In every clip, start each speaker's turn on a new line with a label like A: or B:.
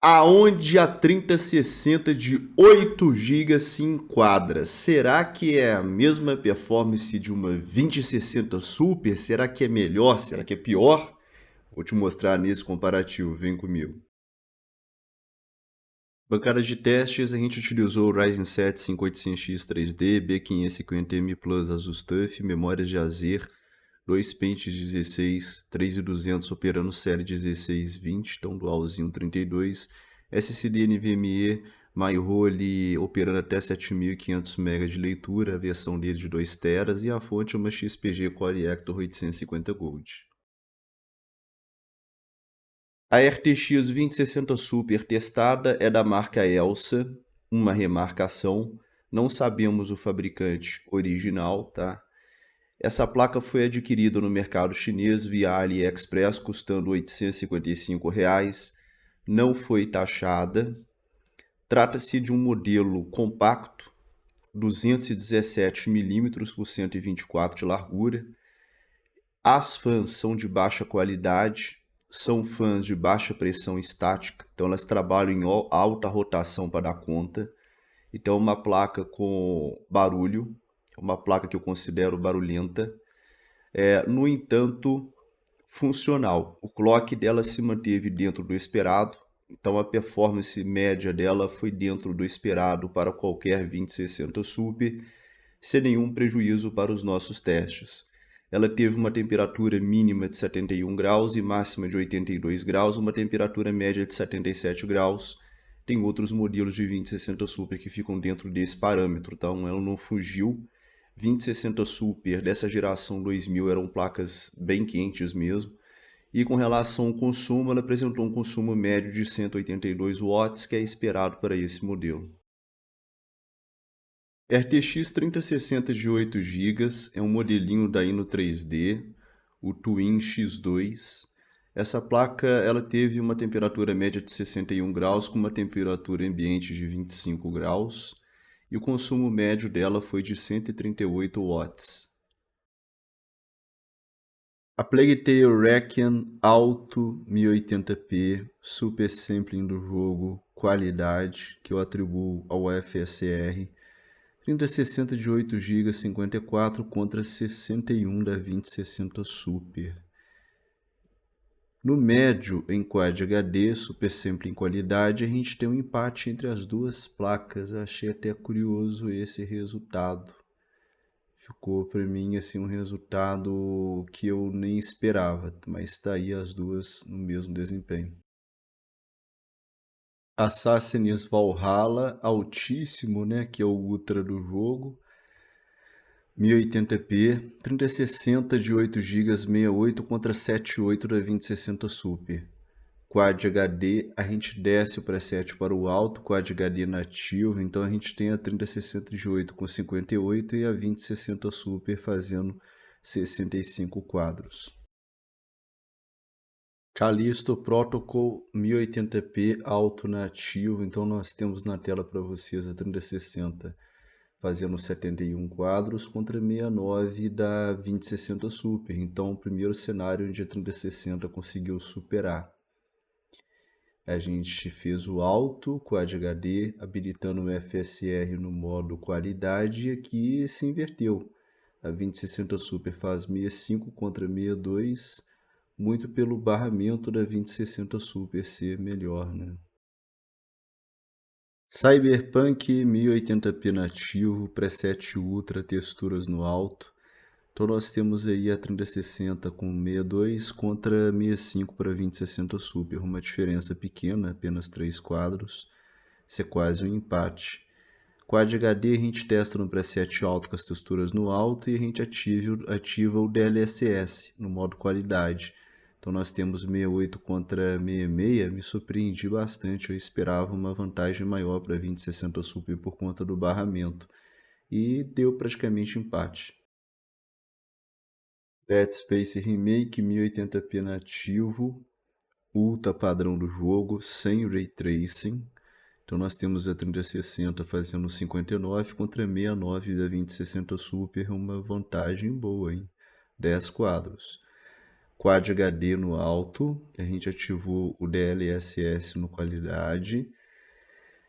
A: Aonde a 3060 de 8 GB se enquadra? Será que é a mesma performance de uma 2060 Super? Será que é melhor? Será que é pior? Vou te mostrar nesse comparativo, vem comigo. Bancada de testes, a gente utilizou o Ryzen 7 5800X 3D, B550M Plus ASUS-TUF, memórias de Acer, 2 pentes 16, 3200 operando série 1620, então dualzinho 32, SSD NVMe MyHoly operando até 7500 MB de leitura, a versão dele de 2 TB e a fonte é uma XPG Core Hector 850 Gold. A RTX 2060 Super testada é da marca Elsa, uma remarcação, não sabemos o fabricante original, tá? Essa placa foi adquirida no mercado chinês via AliExpress, custando R$ 855, não foi taxada. Trata-se de um modelo compacto, 217 mm por 124 de largura. As fãs são de baixa qualidade, são fãs de baixa pressão estática, então elas trabalham em alta rotação para dar conta. Então uma placa com barulho, uma placa que eu considero barulhenta. No entanto, funcional. O clock dela se manteve dentro do esperado, então a performance média dela foi dentro do esperado para qualquer 2060 Super, sem nenhum prejuízo para os nossos testes. Ela teve uma temperatura mínima de 71 graus e máxima de 82 graus, uma temperatura média de 77 graus. Tem outros modelos de 2060 Super que ficam dentro desse parâmetro, então ela não fugiu. 2060 Super dessa geração 2000 eram placas bem quentes mesmo. E com relação ao consumo, ela apresentou um consumo médio de 182 watts, que é esperado para esse modelo. RTX 3060 de 8 GB é um modelinho da Ino 3D, o Twin X2. Essa placa ela teve uma temperatura média de 61 graus com uma temperatura ambiente de 25 graus e o consumo médio dela foi de 138 watts. A Plague Tale Requiem Alto 1080p, super sampling do jogo, qualidade que eu atribuo ao FSR. 3060 de 8 GB 54 contra 61 da 2060 Super. No médio, em Quad HD, Super Sampling qualidade, a gente tem um empate entre as duas placas. Eu achei até curioso esse resultado. Ficou para mim assim um resultado que eu nem esperava, mas está aí as duas no mesmo desempenho. Assassin's Valhalla, altíssimo, né, que é o ultra do jogo. 1080p, 3060 de 8 GB 68 contra 78 da 2060 Super. Quad HD, a gente desce o preset para o alto, Quad HD nativo, então a gente tem a 3060 de 8 com 58 e a 2060 Super fazendo 65 quadros. Callisto Protocol 1080p alto nativo, então nós temos na tela para vocês a 3060 fazendo 71 quadros contra 69 da 2060 Super, então o primeiro cenário onde a 3060 conseguiu superar. A gente fez o alto Quad HD, habilitando o FSR no modo qualidade e aqui se inverteu. A 2060 Super faz 65 contra 62, muito pelo barramento da 2060 Super ser melhor, né? Cyberpunk 1080p nativo, preset Ultra, texturas no alto. Então nós temos aí a 3060 com 62 contra 65 para 2060 Super, uma diferença pequena, apenas 3 quadros, isso é quase um empate. Quad HD a gente testa no preset alto com as texturas no alto e a gente ativa o DLSS no modo qualidade. Então nós temos 68 contra 66, me surpreendi bastante, eu esperava uma vantagem maior para 2060 Super por conta do barramento. E deu praticamente empate. Dead Space Remake 1080p nativo, ultra padrão do jogo, sem Ray Tracing. Então nós temos a 3060 fazendo 59 contra 69 da 2060 Super, uma vantagem boa, hein? 10 quadros. Quad HD no alto, a gente ativou o DLSS no qualidade.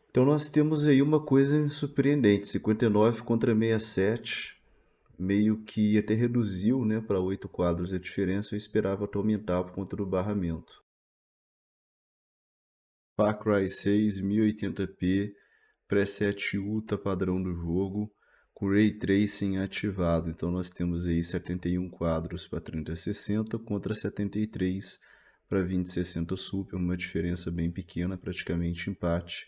A: Então nós temos aí uma coisa surpreendente, 59 contra 67, meio que até reduziu, né, para 8 quadros a diferença. Eu esperava que aumentar por conta do barramento. Far Cry 6 1080p, preset Ultra padrão do jogo, com Ray Tracing ativado. Então nós temos aí 71 quadros para 3060 contra 73 para 2060 Super, uma diferença bem pequena, praticamente empate.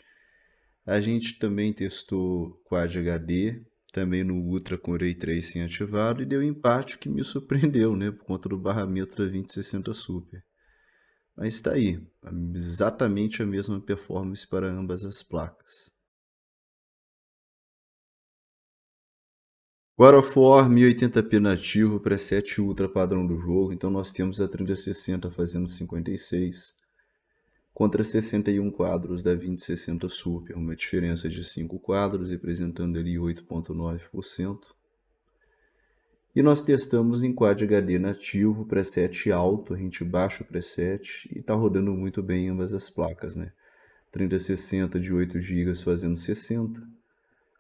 A: A gente também testou Quad HD, também no Ultra com Ray Tracing ativado, e deu empate, que me surpreendeu, né, por conta do barramento da 2060 Super. Mas está aí, exatamente a mesma performance para ambas as placas. God of War 1080p nativo, preset Ultra padrão do jogo, então nós temos a 3060 fazendo 56 contra 61 quadros da 2060 Super, uma diferença de 5 quadros, representando ali 8,9%. E nós testamos em Quad HD nativo, preset alto, a gente baixa o preset e está rodando muito bem em ambas as placas, né? 3060 de 8 GB fazendo 60,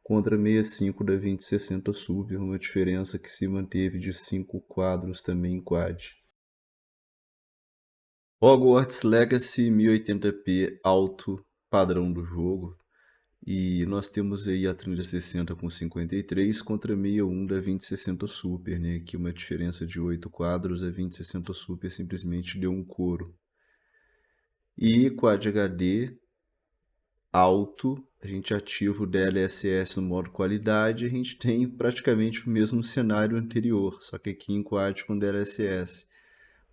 A: contra 65 da 2060 Super, uma diferença que se manteve de 5 quadros também em Quad. Hogwarts Legacy 1080p alto, padrão do jogo. E nós temos aí a 3060 com 53 contra 61 da 2060 Super, né? Aqui uma diferença de 8 quadros, a 2060 Super simplesmente deu um couro. E Quad HD alto, a gente ativa o DLSS no modo qualidade, a gente tem praticamente o mesmo cenário anterior, só que aqui em Quad com DLSS.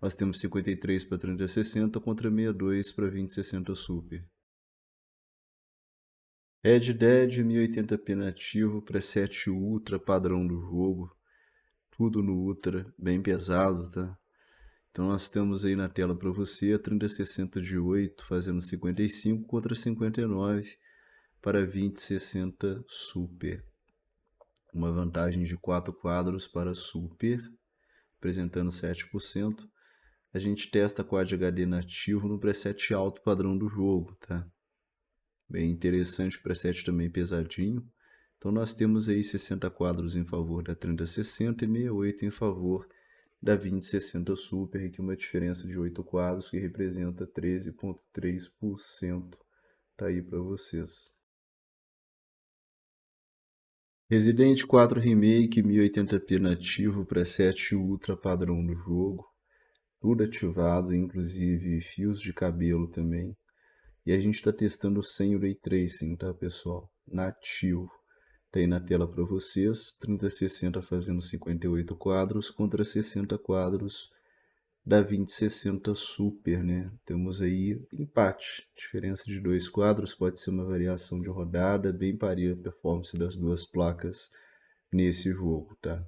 A: Nós temos 53 para 3060 contra 62 para 2060 Super. Red Dead 1080p nativo, preset Ultra padrão do jogo, tudo no Ultra, bem pesado, tá? Então nós temos aí na tela para você a 3060 de 8 fazendo 55 contra 59 para 2060 Super. Uma vantagem de 4 quadros para Super, apresentando 7%. A gente testa Quad HD nativo no preset alto padrão do jogo, tá? Bem interessante, o preset também pesadinho. Então nós temos aí 60 quadros em favor da 3060 e 68 em favor da 2060 Super, que é uma diferença de 8 quadros que representa 13,3%. Tá aí para vocês. Resident 4 Remake 1080p nativo, preset Ultra padrão do jogo. Tudo ativado, inclusive fios de cabelo também. E a gente está testando sem o Ray Tracing, tá, pessoal? Nativo. Tem na tela para vocês, 3060 fazendo 58 quadros contra 60 quadros da 2060 Super, né? Temos aí empate, diferença de 2 quadros, pode ser uma variação de rodada, bem pareja a performance das duas placas nesse jogo, tá?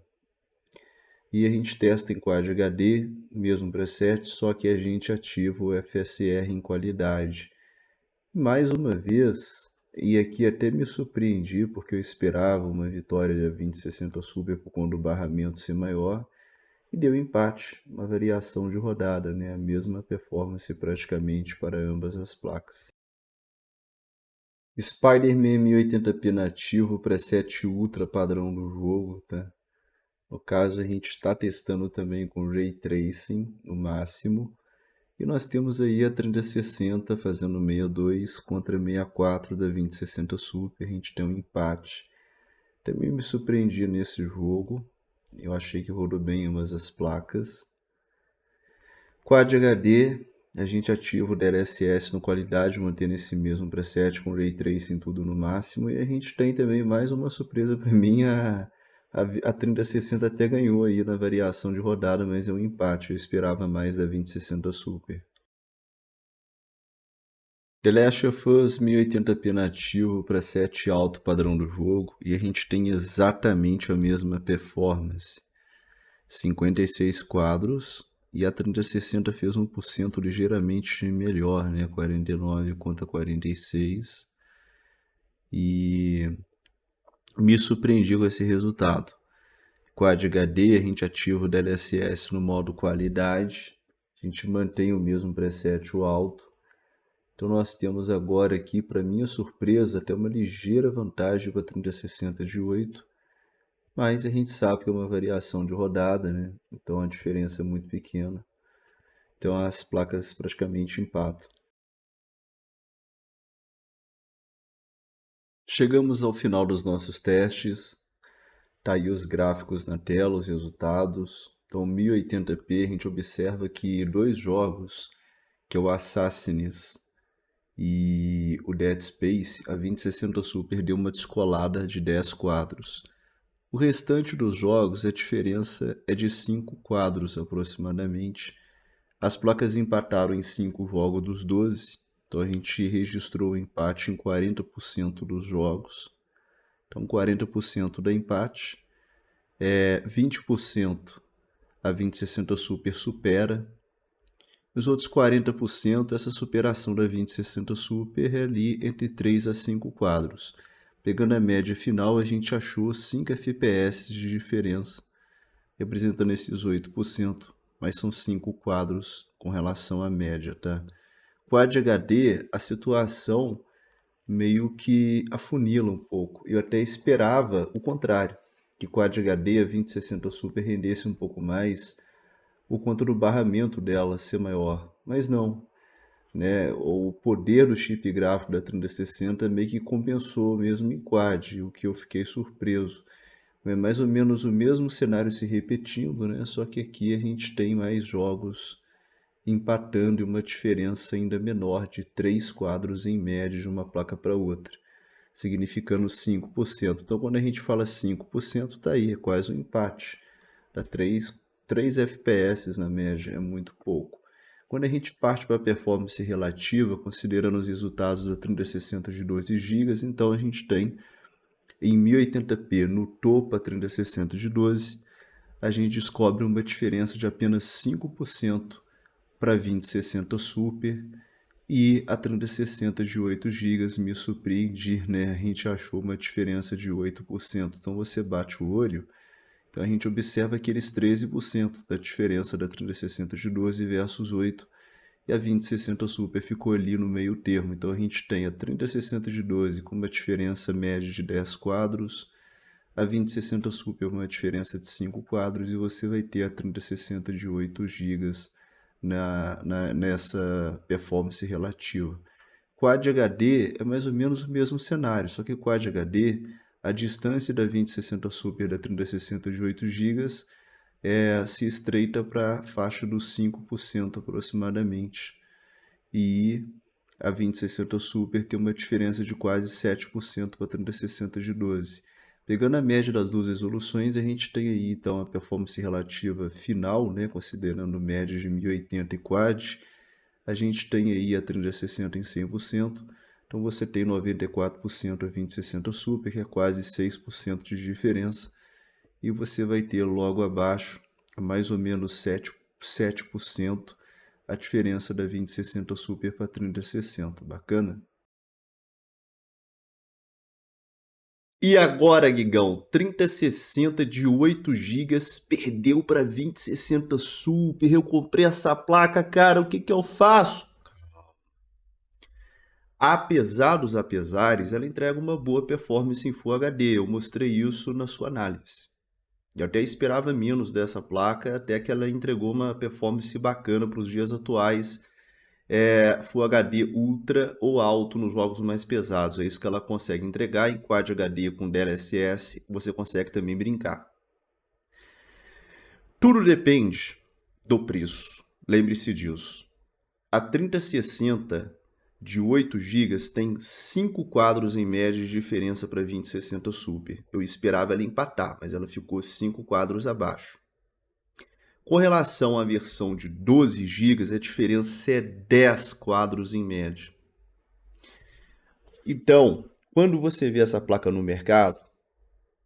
A: E a gente testa em Quad HD, mesmo preset, só que a gente ativa o FSR em qualidade. Mais uma vez, e aqui até me surpreendi, porque eu esperava uma vitória da 2060 Super por conta do barramento ser maior, e deu empate, uma variação de rodada, né? A mesma performance praticamente para ambas as placas. Spider-Man 1080p nativo, preset Ultra padrão do jogo, tá? No caso, a gente está testando também com Ray Tracing no máximo. E nós temos aí a 3060 fazendo 62 contra 64 da 2060 Super. A gente tem um empate. Também me surpreendi nesse jogo. Eu achei que rodou bem ambas as placas. Quad HD, a gente ativa o DLSS no qualidade, mantendo esse mesmo preset com Ray Tracing tudo no máximo. E a gente tem também mais uma surpresa para mim, a 3060 até ganhou aí na variação de rodada, mas é um empate, eu esperava mais da 2060 Super. The Last of Us 1080p nativo, preset alto padrão do jogo, e a gente tem exatamente a mesma performance. 56 quadros, e a 3060 fez 1% ligeiramente melhor, né? 49 contra 46. E me surpreendi com esse resultado. Quad HD, a gente ativa o DLSS no modo qualidade, A gente mantém o mesmo preset, o alto. Então nós temos agora aqui, para minha surpresa, até uma ligeira vantagem para a 3060 de 8, mas a gente sabe que é uma variação de rodada, né? Então a diferença é muito pequena. Então as placas praticamente empatam. Chegamos ao final dos nossos testes. Tá aí os gráficos na tela, os resultados. Então 1080p, a gente observa que dois jogos, que é o Assassin's e o Dead Space, a 2060 Super deu uma descolada de 10 quadros. O restante dos jogos, a diferença é de 5 quadros aproximadamente. As placas empataram em 5 jogos dos 12, então a gente registrou o empate em 40% dos jogos. Então 40% da empate, 20% a 2060 Super supera. Os outros 40%, essa superação da 2060 Super é ali entre 3 a 5 quadros. Pegando a média final, a gente achou 5 FPS de diferença, representando esses 8%, mas são 5 quadros com relação à média, tá? Quad HD, a situação meio que afunila um pouco. Eu até esperava o contrário, que Quad HD, a 2060 Super, rendesse um pouco mais por conta do barramento dela ser maior, mas não, né? O poder do chip gráfico da 3060 meio que compensou mesmo em quad, o que eu fiquei surpreso. É mais ou menos o mesmo cenário se repetindo, né? Só que aqui a gente tem mais jogos empatando e uma diferença ainda menor de 3 quadros em média de uma placa para outra, significando 5%. Então quando a gente fala 5%, tá aí, é quase um empate. Dá 3 FPS na média, é muito pouco. Quando a gente parte para a performance relativa, considerando os resultados da 3060 de 12 GB, então a gente tem em 1080p no topo a 3060 de 12, a gente descobre uma diferença de apenas 5% para 2060 Super, e a 3060 de 8 GB me surpreendi, né? A gente achou uma diferença de 8%. Então você bate o olho, então a gente observa aqueles 13% da diferença da 3060 de 12 versus 8, e a 2060 Super ficou ali no meio termo. Então a gente tem a 3060 de 12 com uma diferença média de 10 quadros, a 2060 Super com uma diferença de 5 quadros, e você vai ter a 3060 de 8 GB nessa performance relativa. Quad HD é mais ou menos o mesmo cenário, só que Quad HD, a distância da 2060 Super da 3060 de 8 GB se estreita para a faixa dos 5% aproximadamente. E a 2060 Super tem uma diferença de quase 7% para a 3060 de 12. Pegando a média das duas resoluções, a gente tem aí então a performance relativa final, né, considerando média de 1080 e quad, a gente tem aí a 3060 em 100%, então você tem 94% a 2060 Super, que é quase 6% de diferença, e você vai ter logo abaixo, mais ou menos 7% a diferença da 2060 Super para 3060, bacana? E agora, Guigão, 3060 de 8 GB perdeu para 2060 Super. Eu comprei essa placa, cara, o que que eu faço? Apesar dos apesares, ela entrega uma boa performance em Full HD. Eu mostrei isso na sua análise. Eu até esperava menos dessa placa, até que ela entregou uma performance bacana para os dias atuais. Full HD Ultra ou alto nos jogos mais pesados. É isso que ela consegue entregar. Em Quad HD com DLSS, você consegue também brincar. Tudo depende do preço. Lembre-se disso. A 3060 de 8 GB tem 5 quadros em média de diferença para a 2060 Super. Eu esperava ela empatar, mas ela ficou 5 quadros abaixo. Com relação à versão de 12 GB, a diferença é 10 quadros em média. Então, quando você vê essa placa no mercado,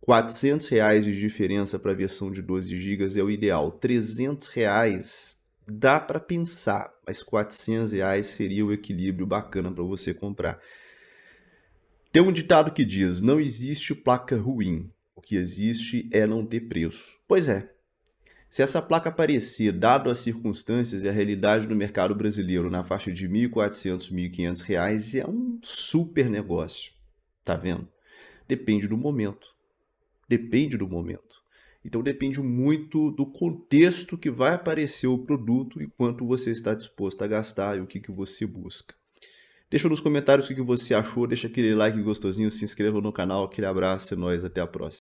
A: R$400 de diferença para a versão de 12 GB é o ideal. R$300 dá para pensar, mas R$400 seria o equilíbrio bacana para você comprar. Tem um ditado que diz, não existe placa ruim, o que existe é não ter preço. Pois é, Se essa placa aparecer, dado as circunstâncias e a realidade do mercado brasileiro, na faixa de R$ 1.400, R$ 1.500, é um super negócio. Tá vendo? Depende do momento. Depende do momento. Então depende muito do contexto que vai aparecer o produto e quanto você está disposto a gastar e o que você busca. Deixa nos comentários o que você achou, deixa aquele like gostosinho, se inscreva no canal, aquele abraço e nós até a próxima.